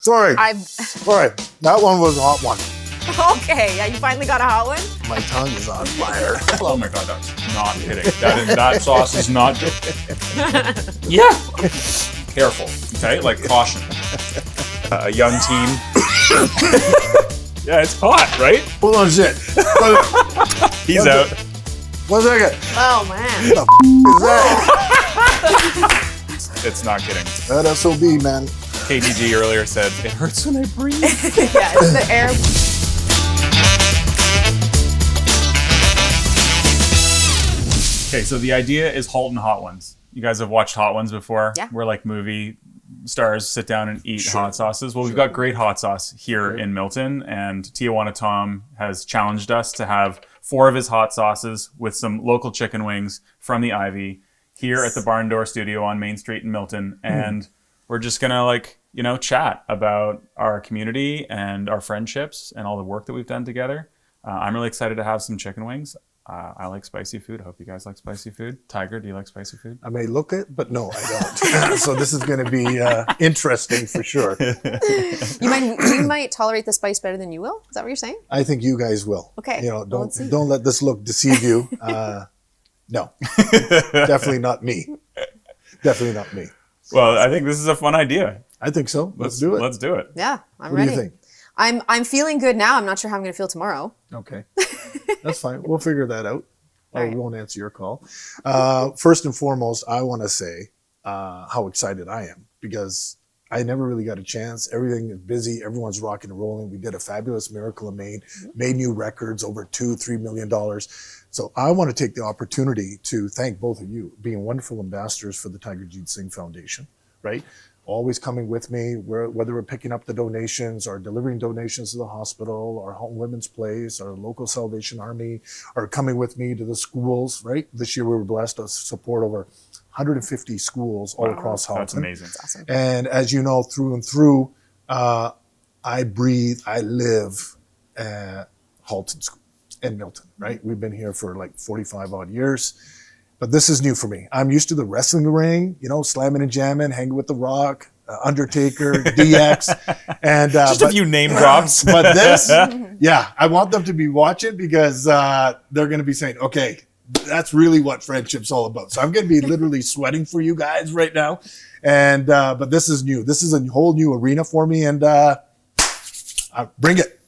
Sorry. Sorry. That one was a hot one. Okay, yeah, you finally got a hot one? My tongue is on fire. Oh my God, that's not kidding. That sauce is not good. Yeah. Careful, okay? Like caution. A young team. Yeah, it's hot, right? Hold on, shit. He's out. 1 second. Oh, man. What the is that? It's not kidding. That SOB, man. KTG earlier said, it hurts when I breathe. Yeah, it's the air. Okay, so the idea is Halton Hot Ones. You guys have watched Hot Ones before? Yeah. Where like movie stars sit down and eat hot sauces. Well, we've got great hot sauce here in Milton, and Tijuana Tom has challenged us to have 4 of his hot sauces with some local chicken wings from the Ivy here at the Barn Door Studio on Main Street in Milton. And we're just gonna chat about our community and our friendships and all the work that we've done together. I'm really excited to have some chicken wings. I like spicy food. I hope you guys like spicy food. Tiger, do you like spicy food? I may look it, but no, I don't. So this is going to be interesting for sure. You might tolerate the spice better than you will? Is that what you're saying? I think you guys will. Okay. Don't let this look deceive you. No, definitely not me. Definitely not me. Well, I think this is a fun idea. I think so. Let's do it. Let's do it. Yeah, I'm What ready. do you think? I'm feeling good now. I'm not sure how I'm going to feel tomorrow. Okay. That's fine. We'll figure that out. All right. We won't answer your call. First and foremost, I want to say how excited I am because I never really got a chance. Everything is busy. Everyone's rocking and rolling. We did a fabulous Miracle of Maine, made new records, over $2-3 million. So I want to take the opportunity to thank both of you, being wonderful ambassadors for the Tiger Jeet Singh Foundation, right? Always coming with me, whether we're picking up the donations or delivering donations to the hospital, our Halton Women's Place, our local Salvation Army, or coming with me to the schools, right? This year we were blessed to support over 150 schools all across Halton. That's amazing. That's awesome. And as you know, through and through, I breathe, I live at Halton School in Milton, right? We've been here for like 45 odd years. But this is new for me. I'm used to the wrestling ring, slamming and jamming, hanging with The Rock, Undertaker, DX, and Just a few name drops. But this, yeah, I want them to be watching because they're going to be saying, okay, that's really what friendship's all about. So I'm going to be literally sweating for you guys right now. And but this is new. This is a whole new arena for me, and bring it.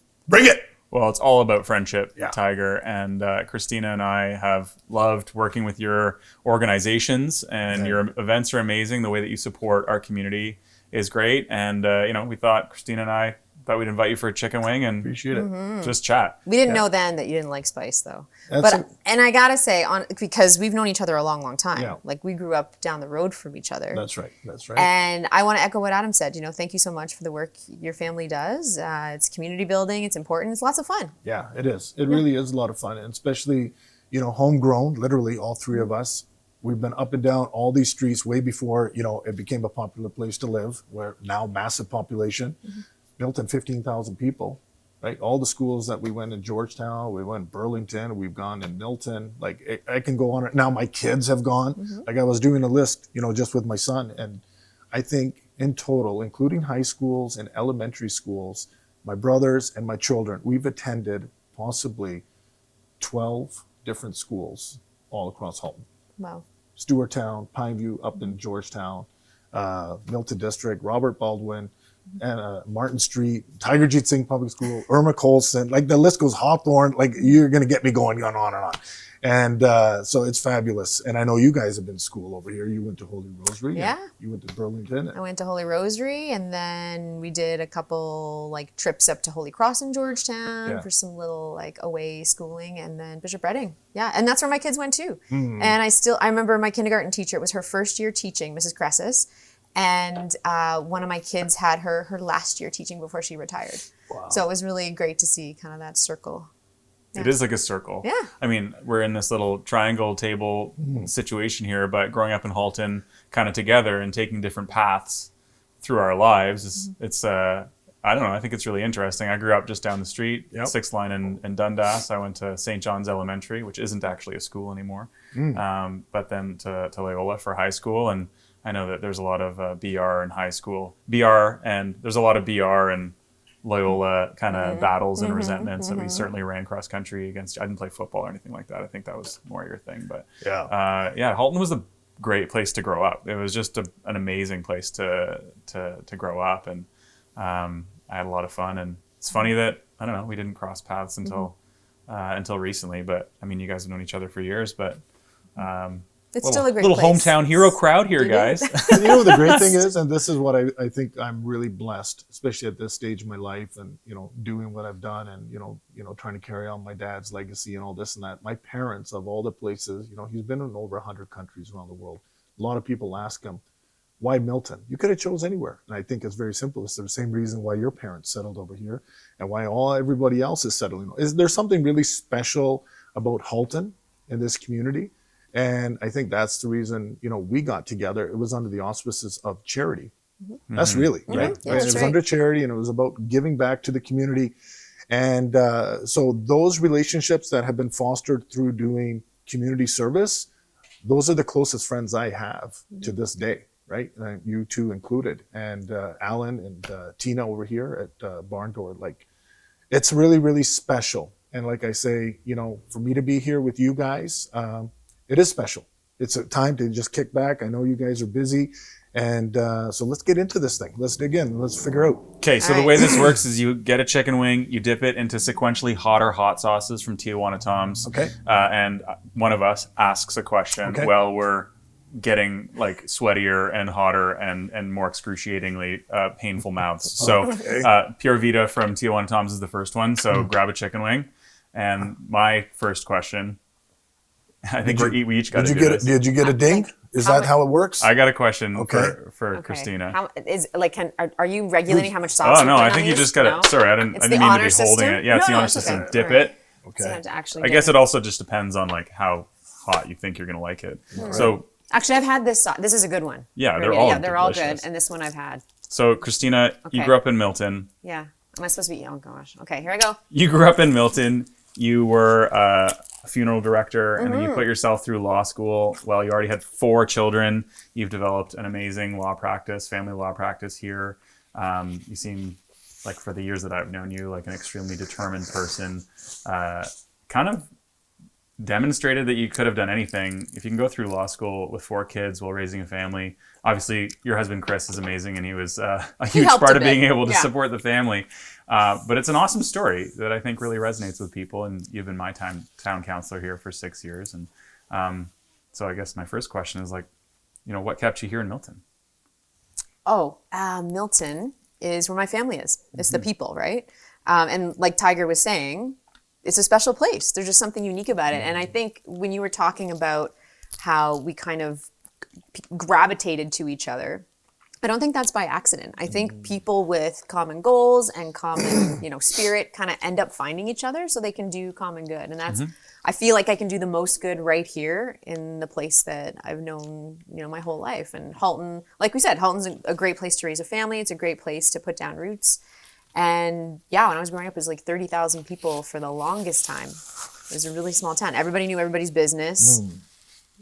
Well, it's all about friendship, Yeah. Tiger. And Kristina and I have loved working with your organizations, and your events are amazing. The way that you support our community is great. And, we thought, Kristina and I thought we'd invite you for a chicken wing and Appreciate it. just chat. We didn't know then that you didn't like spice, though. That's And I gotta say, because we've known each other a long, long time. Yeah. Like we grew up down the road from each other. That's right. And I want to echo what Adam said. Thank you so much for the work your family does. It's community building. It's important. It's lots of fun. Yeah, it is. It really is a lot of fun, and especially, homegrown. Literally, all 3 of us. We've been up and down all these streets way before it became a popular place to live. Where now massive population. Milton, 15,000 people, right? All the schools that we went in Georgetown, we went in Burlington, we've gone in Milton. Like I can go on. Now my kids have gone. Like I was doing a list, just with my son, and I think in total, including high schools and elementary schools, my brothers and my children, we've attended possibly 12 different schools all across Halton. Wow. Stewarttown, Pineview, up in Georgetown, Milton District, Robert Baldwin, and Martin Street, Tiger Jeet Singh Public School, Irma Colson, like the list goes, Hawthorne, like you're going to get me going on and on. And so it's fabulous. And I know you guys have been to school over here. You went to Holy Rosary. Yeah. You went to Burlington. I went to Holy Rosary, and then we did a couple trips up to Holy Cross in Georgetown for some little away schooling, and then Bishop Redding. Yeah, and that's where my kids went too. And I remember my kindergarten teacher. It was her first year teaching, Mrs. Cressis, and one of my kids had her last year teaching before she retired. Wow. So it was really great to see kind of that circle. It is like a circle. Yeah. I mean, we're in this little triangle table situation here, but growing up in Halton kind of together and taking different paths through our lives, it's I don't know, I think it's really interesting. I grew up just down the street, 6th line in Dundas. I went to St. John's Elementary, which isn't actually a school anymore, but then to Loyola for high school. And I know that there's a lot of BR in high school. There's a lot of BR and Loyola kind of battles and resentments that we certainly ran cross country against. I didn't play football or anything like that. I think that was more your thing. But Halton was a great place to grow up. It was just an amazing place to grow up, and I had a lot of fun. And it's funny that I don't know, we didn't cross paths until recently. But I mean, you guys have known each other for years, but. It's still a great little place. hometown hero crowd here, guys. And you know, the great thing is, and this is what I think I'm really blessed, especially at this stage of my life, and doing what I've done, and trying to carry on my dad's legacy and all this and that. My parents, of all the places, he's been in over 100 countries around the world. A lot of people ask him, why Milton? You could have chose anywhere. And I think it's very simple. It's the same reason why your parents settled over here and why everybody else is settling. Is there something really special about Halton in this community? And I think that's the reason, we got together. It was under the auspices of charity. That's really, right? Yeah, It was under charity, and it was about giving back to the community. And so those relationships that have been fostered through doing community service, those are the closest friends I have to this day, right? You two included. And Alan and Tina over here at Barn Door, it's really, really special. And like I say, for me to be here with you guys, it is special. It's a time to just kick back. I know you guys are busy. And so let's get into this thing. Let's dig in. Let's figure out. Okay, so the way this works is you get a chicken wing, you dip it into sequentially hotter hot sauces from Tijuana Tom's. Okay. And one of us asks a question while we're getting sweatier and hotter and more excruciatingly painful mouths. So Pure Vita from Tijuana Tom's is the first one. So grab a chicken wing. And my first question... I think we each got to do this. Did you get a ding? Is that how it works? I got a question for Kristina. Are you regulating how much sauce? Oh no, I think you just got to. Sorry, I didn't mean to be holding it. Yeah, it's the honor system. Dip it. Okay. I guess it also just depends on how hot you think you're gonna like it. Right. So actually, I've had this. This is a good one. Yeah, they're all good, and this one I've had. So Kristina, you grew up in Milton. Yeah. Am I supposed to be? Oh gosh. Okay, here I go. You grew up in Milton. You were a funeral director, and then you put yourself through law school. Well, you already had 4 children. You've developed an amazing law practice, family law practice here. You seem like, for the years that I've known you, like an extremely determined person. Kind of demonstrated that you could have done anything. If you can go through law school with 4 kids while raising a family. Obviously, your husband, Chris, is amazing, and he was a huge part of being able to support the family. But it's an awesome story that I think really resonates with people, and you've been my town counselor here for 6 years. And so I guess my first question is what kept you here in Milton? Milton is where my family is. It's the people, right? And like Tiger was saying, it's a special place. There's just something unique about it. And I think when you were talking about how we kind of gravitated to each other, I don't think that's by accident. I think people with common goals and common, spirit kind of end up finding each other so they can do common good. And that's, I feel like I can do the most good right here in the place that I've known, my whole life. And Halton, like we said, Halton's a great place to raise a family. It's a great place to put down roots. And yeah, when I was growing up, it was 30,000 people for the longest time. It was a really small town. Everybody knew everybody's business.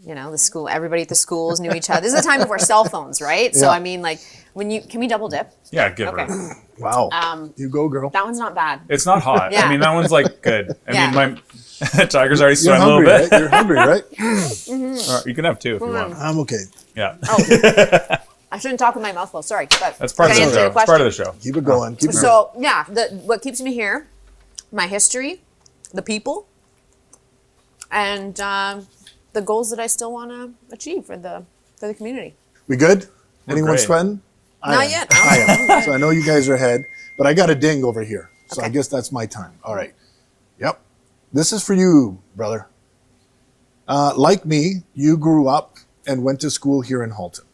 The school, everybody at the schools knew each other. This is a time before cell phones, right? Yeah. So I mean, can we double dip? Yeah, give her. Wow. You go, girl. That one's not bad. It's not hot. Yeah. I mean, that one's good. I mean, my Tiger's already sweating a little bit. Right? You're hungry, right? Right, you can have 2 if you want. I'm okay. Yeah. I shouldn't talk with my mouth full. Sorry. But that's part of the show. It's part of the show. Keep it going. Keep it going. So yeah, what keeps me here, my history, the people, and the goals that I still want to achieve for the community. We good? Anyone sweating? Not yet. I am. So I know you guys are ahead, but I got a ding over here. So I guess that's my time. All right. Yep. This is for you, brother. Like me, you grew up and went to school here in Halton.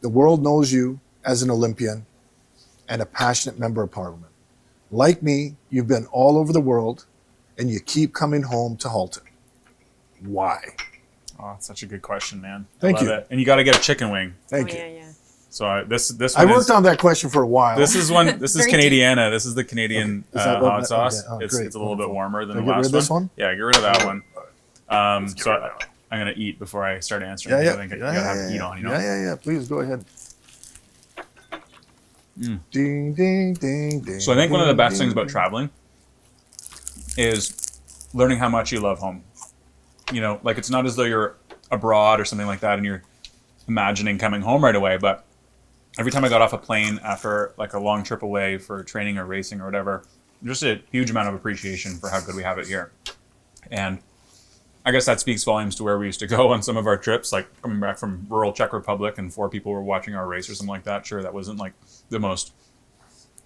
The world knows you as an Olympian and a passionate member of Parliament. Like me, you've been all over the world, and you keep coming home to Halton. Why? Oh, it's such a good question, man. Thank you. It. And you got to get a chicken wing. Thank you. Yeah. So this one I worked on that question for a while. This is Canadiana. This is the Canadian hot sauce. Okay. Oh, it's a little bit warmer than the last one. This one? Yeah, get rid of that one. I'm gonna eat before I start answering. I think I gotta have heat on, you know. Yeah. Please go ahead. Ding, ding, ding, ding. So I think one of the best things ding, about traveling is learning how much you love home. You know, like it's not as though you're abroad or something like that and you're imagining coming home right away, but every time I got off a plane after like a long trip away for training or racing or whatever, just a huge amount of appreciation for how good we have it here. And I guess that speaks volumes to where we used to go on some of our trips, like coming back from rural Czech Republic and 4 people were watching our race or something like that. Sure, that wasn't like the most,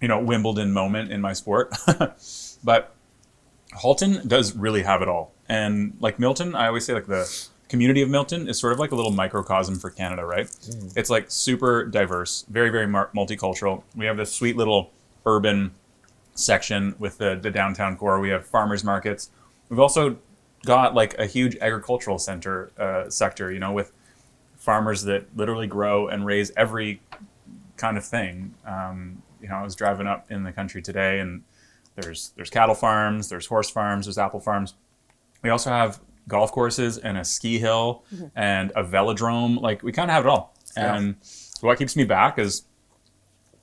you know, Wimbledon moment in my sport. But Halton does really have it all. And like Milton, I always say like the community of Milton is sort of like a little microcosm for Canada, right? It's like super diverse, very, very multicultural. We have this sweet little urban section with the downtown core. We have farmers markets. We've also got like a huge agricultural sector, you know, with farmers that literally grow and raise every kind of thing. You know, I was driving up in the country today and there's cattle farms, there's horse farms, there's apple farms. We also have golf courses and a ski hill and a velodrome. Like we kind of have it all. And what keeps me back is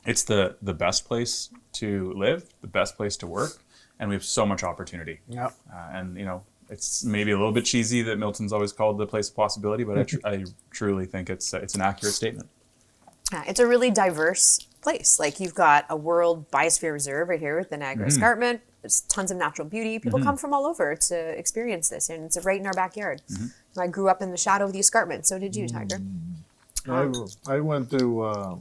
it's the best place to live, the best place to work, and we have so much opportunity. Yeah. And you know, it's maybe a little bit cheesy that Milton's always called the place of possibility, but I truly think it's an accurate statement. Yeah, it's a really diverse place. Like you've got a World Biosphere Reserve right here with the Niagara Escarpment. There's tons of natural beauty. People come from all over to experience this, and it's right in our backyard. I grew up in the shadow of the escarpment. So did you, Tiger. I went to.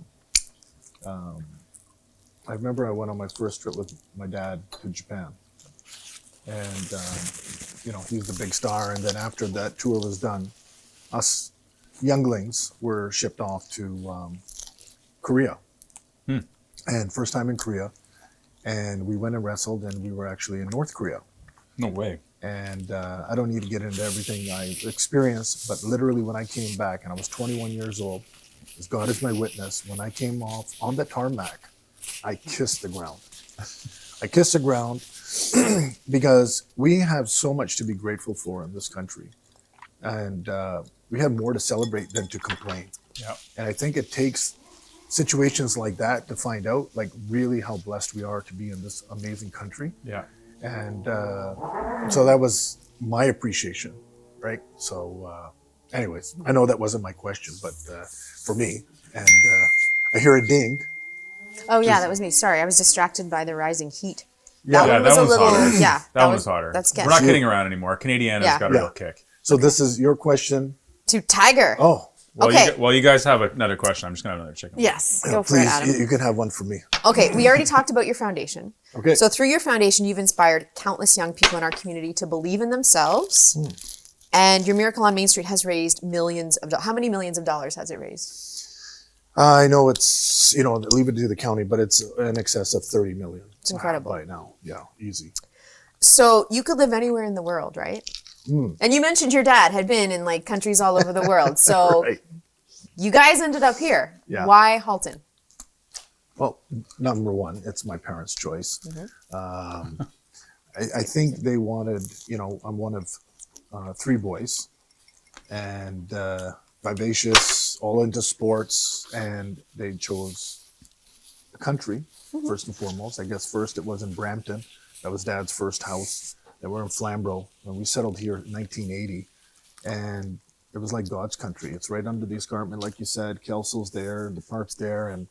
I remember I went on my first trip with my dad to Japan, and you know, he's the big star. And then after that tour was done, us younglings were shipped off to Korea, and first time in Korea, and we went and wrestled, and we were actually in North Korea. No way. And I don't need to get into everything I experienced, but literally when I came back, and I was 21 years old, as God is my witness, when I came off on the tarmac, I kissed the ground. I kissed the ground because we have so much to be grateful for in this country. And we have more to celebrate than to complain. Yeah. And I think it takes situations like that to find out like really how blessed we are to be in this amazing country. Yeah. And so that was my appreciation, right? So anyways, I know that wasn't my question, but for me, and I hear a ding. Oh yeah, that was me. Sorry, I was distracted by the rising heat. Yeah, That one was a little, hotter. yeah. That one was hotter. That's We're not kidding around anymore. Canadiana's Yeah. got a real kick. So this is your question. To Tiger. Oh, Well, you guys have another question. I'm just going to have another chicken. Yes, go for please, it, Adam. you can have one for me. Okay, we already talked about your foundation. Okay. So through your foundation, you've inspired countless young people in our community to believe in themselves. And your Miracle on Main Street has raised millions of dollars. How many millions of dollars has it raised? I know it's, you know, leave it to the county, but it's in excess of 30 million. It's incredible. By now. Yeah, easy. So you could live anywhere in the world, right? And you mentioned your dad had been in like countries all over the world. So Right. you guys ended up here. Yeah. Why Halton? Well, number one, it's my parents' choice. I think they wanted, you know, I'm one of 3 boys, and vivacious, all into sports, and they chose the country first and foremost. I guess first it was in Brampton. That was Dad's first house. They were in Flamborough, and we settled here in 1980, and it was like God's country. It's right under the escarpment, like you said. Kelso's there, and the park's there, and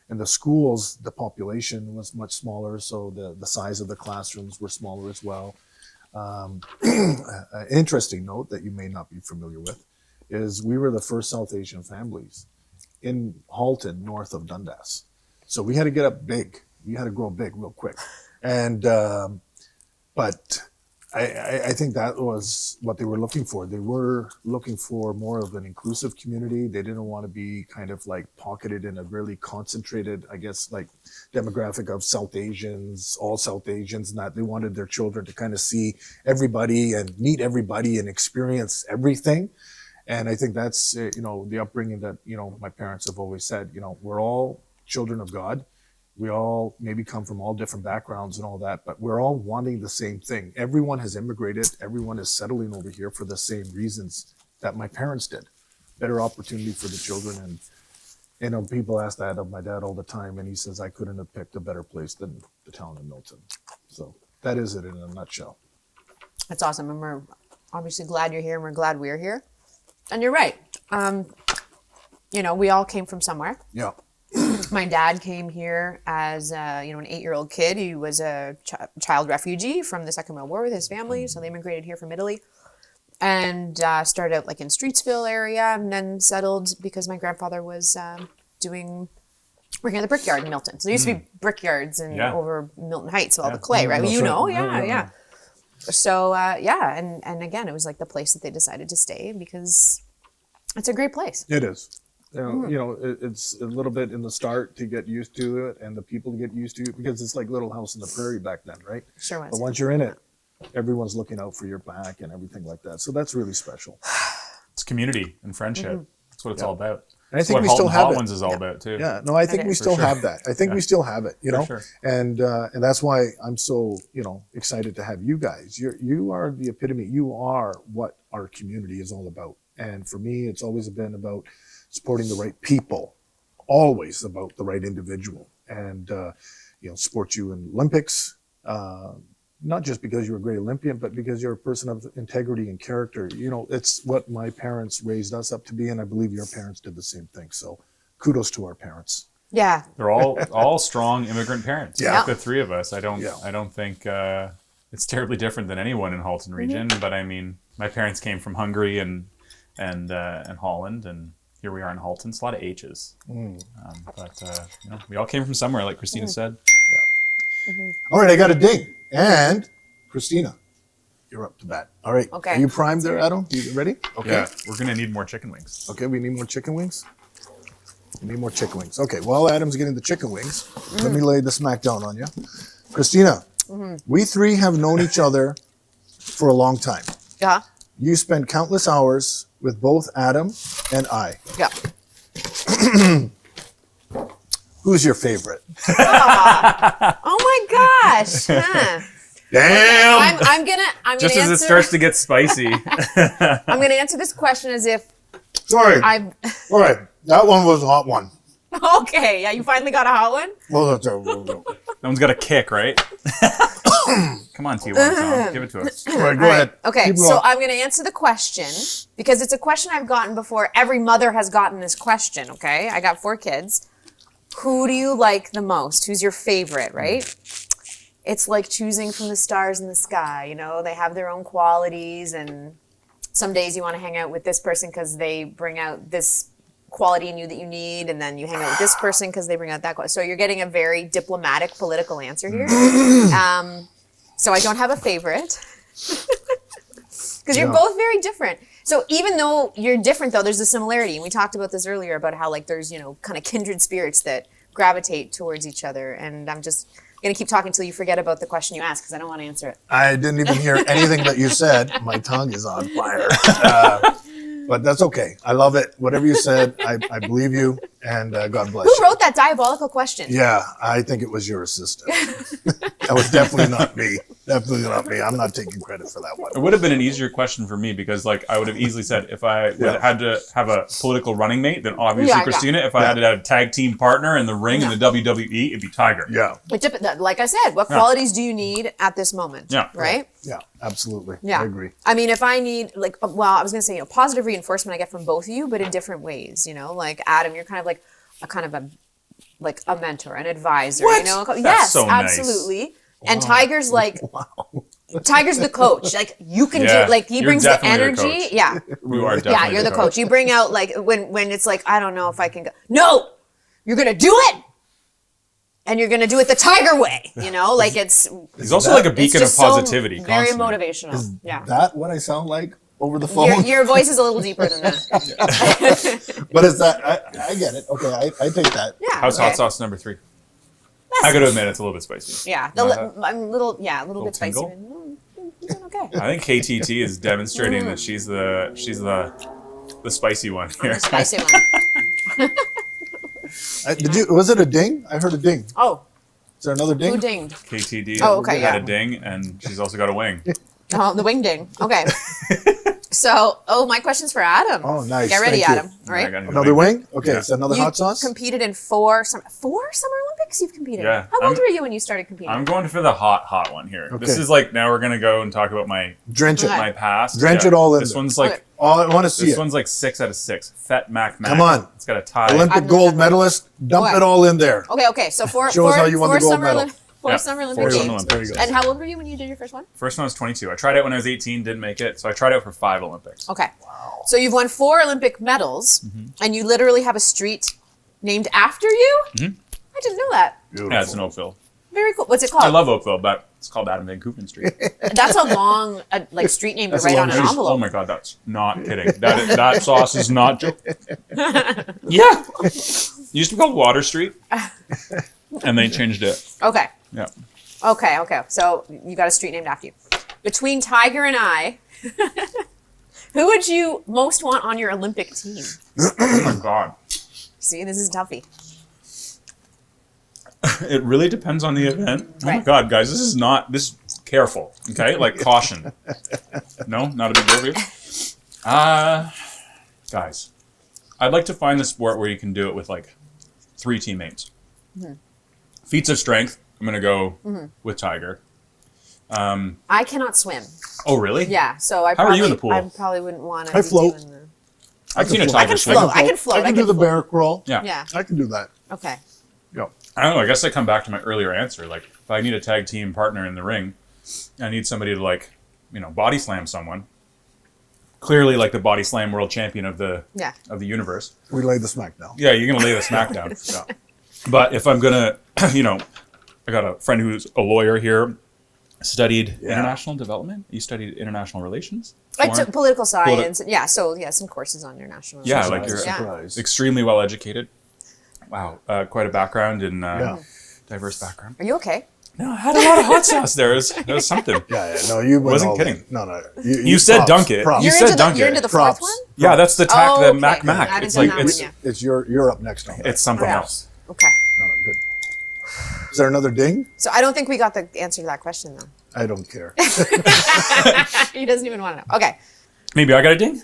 the schools, the population was much smaller, so the size of the classrooms were smaller as well. An interesting note that you may not be familiar with is we were the first South Asian families in Halton, north of Dundas. So we had to get up big. We had to grow big real quick. And but I think that was what they were looking for. They were looking for more of an inclusive community. They didn't want to be kind of like pocketed in a really concentrated, I guess, like demographic of South Asians, all South Asians, and that they wanted their children to kind of see everybody and meet everybody and experience everything. And I think that's, you know, the upbringing that, you know, my parents have always said, you know, we're all children of God. We all maybe come from all different backgrounds and all that, but we're all wanting the same thing. Everyone has immigrated. Everyone is settling over here for the same reasons that my parents did. Better opportunity for the children. And, you know, people ask that of my dad all the time, and he says, I couldn't have picked a better place than the town of Milton. So that is it in a nutshell. That's awesome. And we're obviously glad you're here, and we're glad we're here. And you're right. You know, we all came from somewhere. Yeah. My dad came here as an 8-year-old kid. He was a child refugee from the Second World War with his family, so they immigrated here from Italy, and started out like in Streetsville area, and then settled because my grandfather was working at the brickyard in Milton. So there used to be brickyards over Milton Heights, all the clay, right? You know, yeah. So and again, it was like the place that they decided to stay because it's a great place. It is. You know, it's a little bit in the start to get used to it, and the people to get used to it, because it's like Little House on the Prairie back then, right? Sure was. But once you're in it, everyone's looking out for your back and everything like that. So that's really special. It's community and friendship. That's what it's all about. And I think That's we still what have Hot it. Ones is all about too. Yeah, no, I think we still have that. I think we still have it, you know, sure. and that's why I'm so, you know, excited to have you guys. You are the epitome. You are what our community is all about. And for me, it's always been about supporting the right people, always about the right individual, and you know, support you in Olympics. Not just because you're a great Olympian, but because you're a person of integrity and character. You know, it's what my parents raised us up to be, and I believe your parents did the same thing. So kudos to our parents. Yeah. They're all strong immigrant parents. Yeah. Like the three of us. I don't think it's terribly different than anyone in Halton region. But I mean, my parents came from Hungary and Holland, and here we are in Halton. It's a lot of H's. But you know, we all came from somewhere, like Kristina said. All right, I got a ding. And Kristina, you're up to bat. All right. Okay. Are you primed there, Adam? You ready? Okay. Yeah, we're gonna need more chicken wings. Okay, we need more chicken wings. We need more chicken wings. Okay, while Adam's getting the chicken wings, let me lay the smack down on you. Kristina, we three have known each other for a long time. Yeah. You spend countless hours with both Adam and I. Yeah. Who's your favorite? Oh my gosh. Huh. Damn! I'm gonna Just as answer, it starts to get spicy. I'm gonna answer this question as if Sorry. I've All right, that one was a hot one. okay, yeah, you finally got a hot one? Well, that's That one's got a kick, right? Come on, T1, Tom. Give it to us. all right, go ahead. Okay, Keep so going. I'm going to answer the question because it's a question I've gotten before. Every mother has gotten this question, okay? I got 4 kids. Who do you like the most? Who's your favorite, right? It's like choosing from the stars in the sky, you know? They have their own qualities, and some days you want to hang out with this person because they bring out this quality in you that you need, and then you hang out with this person because they bring out that quality. So you're getting a very diplomatic, political answer here. So I don't have a favorite because you're both very different. So even though you're different, though, there's a similarity. And we talked about this earlier about how like there's, you know, kind of kindred spirits that gravitate towards each other. And I'm just going to keep talking until you forget about the question you asked because I don't want to answer it. I didn't even hear anything that you said. My tongue is on fire. But that's okay. I love it. Whatever you said, I believe you, and God bless Who you. wrote that diabolical question? Yeah, I think it was your assistant. That was definitely not me. Definitely not me. I'm not taking credit for that one. It would have been an easier question for me because, like, I would have easily said if I had to have a political running mate, then obviously Yeah, Kristina. If I had to have a tag team partner in the ring in the WWE, it'd be Tiger. Yeah. Like I said, what qualities do you need at this moment? Yeah. Right? Yeah, absolutely. Yeah. I agree. I mean, if I need, like, well, I was going to say, you know, positive reinforcement I get from both of you, but in different ways, you know? Like, Adam, you're kind of like a mentor, an advisor, What? you know? That's Yes, so nice. absolutely. And Tiger's like, Tiger's the coach. Like, you can Yeah. do, like, he You're brings the definitely our energy. coach. Yeah. You are definitely Yeah, you're the coach. You bring out, like, when it's like, I don't know if I can go. No! You're going to do it! And you're going to do it the Tiger way, you know? Like, it's He's also like a beacon of just so positivity. very constantly. motivational. Yeah. That what I sound like over the phone? Your voice is a little deeper than that. But is that, I get it. Okay, I take that. Yeah. How's okay. hot sauce number 3? I gotta admit, it's a little bit spicy. Yeah, I'm a little bit spicy. tingle? Okay. I think KTT is demonstrating that she's the spicy one here. The spicy one. Was it a ding? I heard a ding. Oh, Is there another ding? who dinged? KTD Oh, okay, had yeah. a ding, and she's also got a wing. Oh, the wing ding. Okay. So, my question's for Adam. Oh, nice. Get ready, Thank you. Adam. All I right. got Another wing? Okay, Yeah. so another You hot sauce? competed in four Summer Olympics you've competed in. Yeah. How old were you when you started competing? I'm going for the hot one here. This Okay. is like, now we're going to go and talk about my Drench it. Okay. my past. Drench it all in This there. one's like, Okay. Oh, I want to see this it. one's like 6 out of 6. Fet Mac Mac. Come on. It's got a tie. Olympic I've gold never- medalist. Dump Okay. it all in there. Okay. So four Show us how you won the gold Summer medal. Four Yeah, Summer four Olympic Summer Games. Olympics. There you And how old were you when you did your first one? First one was 22. I tried out when I was 18, didn't make it. So I tried out for 5 Olympics. Okay. Wow. So you've won 4 Olympic medals, and you literally have a street named after you? I didn't know that. Beautiful. Yeah, it's in Oakville. Very cool. What's it called? I love Oakville, but it's called Adam van Koeverden Street. That's a long street name to That's a write long on an street. envelope. Oh my god, that's not kidding. That sauce is not joking. Yeah. It used to be called Water Street. And they changed it. Okay. Yeah. Okay. So you got a street named after you. Between Tiger and I, who would you most want on your Olympic team? Oh my god. See, this is toughy. It really depends on the event. Oh my Right. god, guys, this careful. Okay? Like caution. No, not a big deal for you. Guys. I'd like to find the sport where you can do it with like 3 teammates. Feats of strength, I'm gonna go with Tiger. I cannot swim. Oh really? Yeah, so I How are probably, you in the pool? I probably wouldn't want to. I float. I've seen a float. tiger I can swim. float. I can float. I can do the bear crawl. Yeah. Yeah. I can do that. Okay. Yeah. I don't know. I guess I come back to my earlier answer. Like, if I need a tag team partner in the ring, I need somebody to body slam someone. Clearly, like the body slam world champion of the Yeah. universe. We lay the smack down. Yeah, you're gonna lay the smack down. Yeah. But if I'm gonna, I got a friend who's a lawyer here, studied international development. You studied international relations. I took political science. Politi- Yeah, so some courses on international Yeah, relations. like you're Surprise. extremely well educated. Wow, quite a background and Yeah. diverse background. Are you okay? No, I had a lot of hot sauce there. It was something. Yeah. No, you went Wasn't all kidding. in. No. You said props, dunk it. props. You You're said into dunk you're it. into the Props. fourth one? Yeah, that's the Oh, the okay. Mac I Mac. haven't It's done like that it's one yet. It's you're up next on that. it's something Okay. else. Okay. No, good. Is there another ding? So I don't think we got the answer to that question, though. I don't care. He doesn't even want to know. Okay. Maybe I got a ding.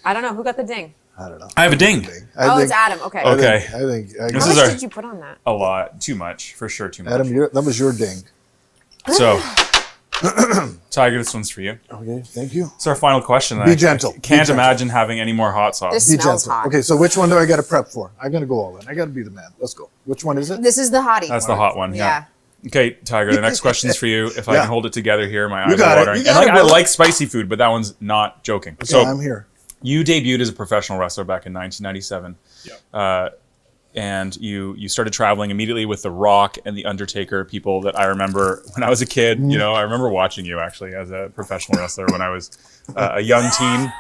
I don't know. Who got the ding? I don't know. I have a ding. It's Adam. Okay. Okay. I think How This much is our- did you put on that? A lot, too much, for sure, too much. Adam, that was your ding. So, Tiger, this one's for you. Okay, thank you. It's our final question. Be I gentle. Be can't gentle. imagine having any more hot sauce. This Be smells gentle. hot. Okay, so which one do I got to prep for? I'm gonna go all in. I got to be the man. Let's go. Which one is it? This is the hottie. That's the hot one. Yeah. Okay, Tiger. The next question's for you. If I Yeah. can hold it together here, my You eyes got are it. watering. You got And it, I bro. like spicy food, but that one's not joking. Okay, So I'm here. you debuted as a professional wrestler back in 1997. Yeah. And you started traveling immediately with The Rock and The Undertaker, people that I remember when I was a kid. Mm-hmm. I remember watching you actually as a professional wrestler when I was a young teen.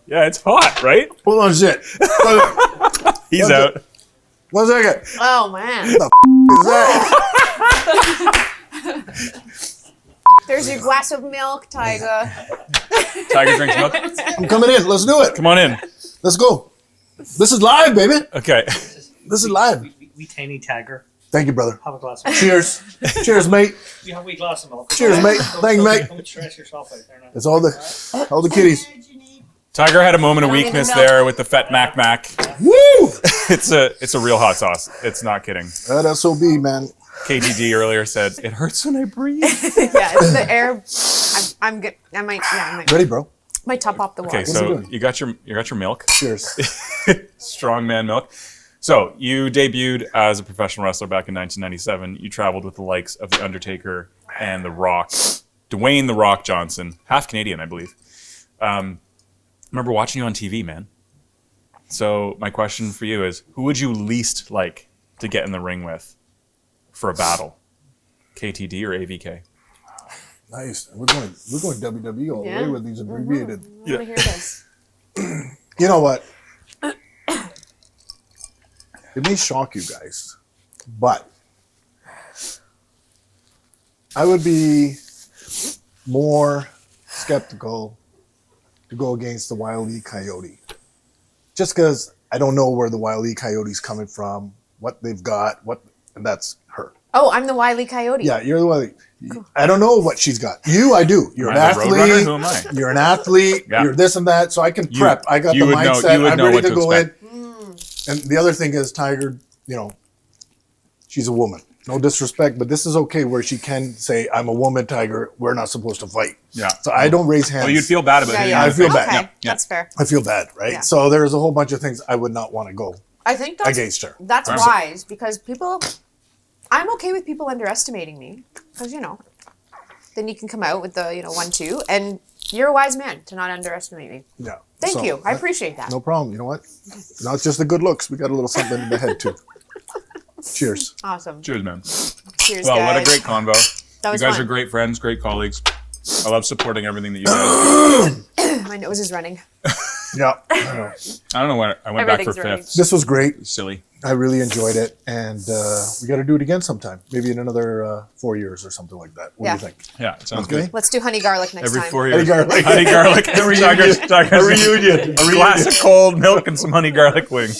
Yeah, it's hot, right? Hold on, shit. He's What's out. 1 second. Oh man. Is that? There's your glass of milk, Tiger. Tiger drinks milk. I'm coming in. Let's do it. Come on in. Let's go. This is live, baby. Okay. This is live. We tiny Tiger. Thank you, brother. Have a glass of milk. Cheers. Cheers, mate. You have a wee glass of milk. Cheers, mate. Thank you, mate. Don't stress yourself out there now. It's all the kitties. Tiger had a moment of Don't need weakness the milk. there with the Fet Mac Mac. Woo! It's a real hot sauce. It's not kidding. That SOB, man. KTD earlier said, it hurts when I breathe. Yeah, it's the air. I'm good. I might Ready, bro? top off the water. Okay, he so doing? you got your milk. Cheers. Strongman milk. So you debuted as a professional wrestler back in 1997. You traveled with the likes of The Undertaker and The Rock, Dwayne The Rock Johnson, half Canadian, I believe. Remember watching you on TV, man. So my question for you is, who would you least like to get in the ring with for a battle? KTD or AVK? Nice. We're going WWE all the way with these abbreviated. I want to hear this. You know what? It may shock you guys, but I would be more skeptical to go against the Wile E. Coyote. Just because I don't know where the Wile E. Coyote's coming from, what they've got, and that's her. Oh, I'm the Wile E. Coyote. Yeah, you're the one. I don't know what she's got. I do. You're an Am I the Roadrunner? athlete. Who am I? You're an athlete. Yeah. You're this and that. So I can prep. I got the you would know- mindset. you would I'm know ready what to to go expect. in. And the other thing is, Tiger, she's a woman. No disrespect, but this is okay where she can say, I'm a woman, Tiger. We're not supposed to fight. Yeah. So I don't raise hands. Well, you'd feel bad about Yeah, it. yeah. I feel bad. Okay, Yeah. that's fair. I feel bad, right? Yeah. So there's a whole bunch of things I would not want to go I think that's against her. That's Right. wise because I'm okay with people underestimating me because then you can come out with the 1-2, and you're a wise man to not underestimate me. Yeah. Thank So, you. I appreciate that. No problem. You know what? Not just the good looks. We got a little something in the head too. Cheers. Awesome. Cheers, man. Cheers, Well, guys. what a great convo. That You was guys fun. are great friends, great colleagues. I love supporting everything that you guys do. My nose is running. Yeah. I don't know what I went back for Everything's running. fifth. This was great. Silly. I really enjoyed it, and we got to do it again sometime. Maybe in another 4 years or something like that. What do you think? Yeah, it sounds Okay. good. Let's do honey garlic next Every time. 4 years. garlic. Honey garlic. A reunion. Tigers. A reunion. A glass of cold milk and some honey garlic wings.